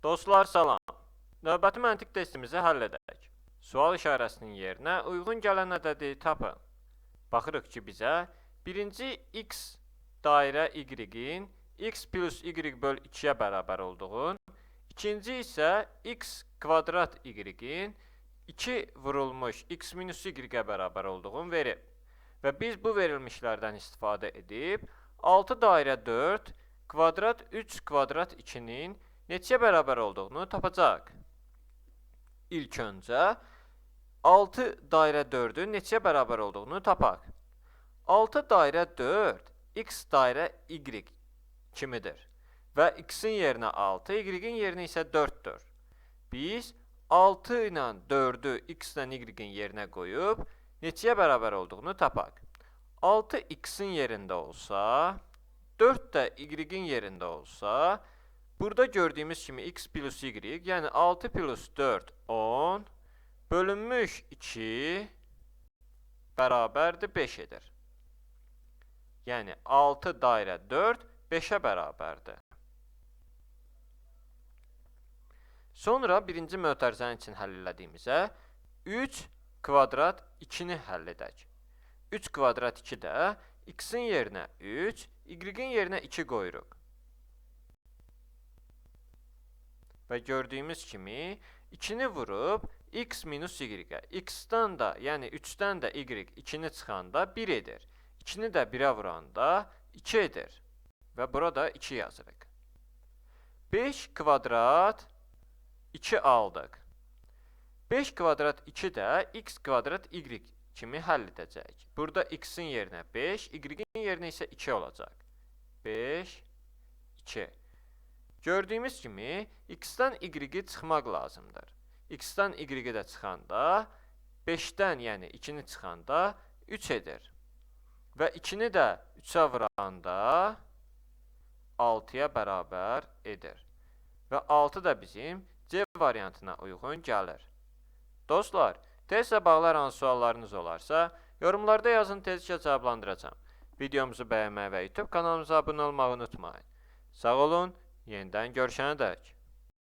Dostlar salam. Növbəti məntiq testimizi həll edək. Sual işarəsinin yerinə uyğun gələn ədədi tapın. Baxırıq ki, bizə birinci x dairə y-in x plus y böl 2-yə bərabər olduğun, ikinci isə x kvadrat y-in 2 vurulmuş x minus y-ə bərabər olduğun verib. Və biz bu verilmişlərdən istifadə edib 6 dairə 4 kvadrat 3 kvadrat 2-nin neçəyə bərabər olduğunu tapacaq. İlk öncə 6 dairə 4-ün neçəyə bərabər olduğunu tapaq. 6 dairə 4 x dairə y kimidir. Və x-in yerinə 6, y-in yerinə isə 4-dür. Biz 6 ilə 4-ü x ilə y-in yerinə qoyub neçəyə bərabər olduğunu tapaq. 6 x-in yerində olsa, 4 də y-in yerində olsa, burada gördüyümüz kimi x plus y, yəni 6 plus 4, 10, bölünmüş 2 bərabərdir 5 edir. Yəni 6 dairə 4, 5-ə bərabərdir. Sonra birinci mötərizənin üçün həll elədiyimizə 3 kvadrat 2-ni həll edək. 3 kvadrat 2 də x-in yerinə 3, y-in yerinə 2 qoyuruq. Və gördüyümüz kimi 2-ni vurub x minus y-ə. X-dan da, yəni 3-dən də y 2-ni çıxanda 1 edir. 2-ni də 1-ə vuranda 2 edir. Və burada 2 yazırıq. 5 kvadrat 2 aldıq. 5 kvadrat 2 də x kvadrat y kimi həll edəcək. Burada x-in yerinə 5, y-in yerinə isə 2 olacaq. 5, 2. Gördüyümüz kimi x-dən y-i çıxmaq lazımdır. X-dən y-i də çıxanda 5-dən, yəni 2-ni çıxanda 3 edir. Və 2-ni də 3-ə vuranda 6-ya bərabər edir. Və 6 da bizim C variantına uyğun gəlir. Dostlar, testlə bağlı hər hansı suallarınız olarsa, yorumlarda yazın, tezliklə cavablandıracağam. Videomuzu bəyənməyi və YouTube kanalımıza abunə olmağı unutmayın. Sağ olun, yenidən görüşənədək.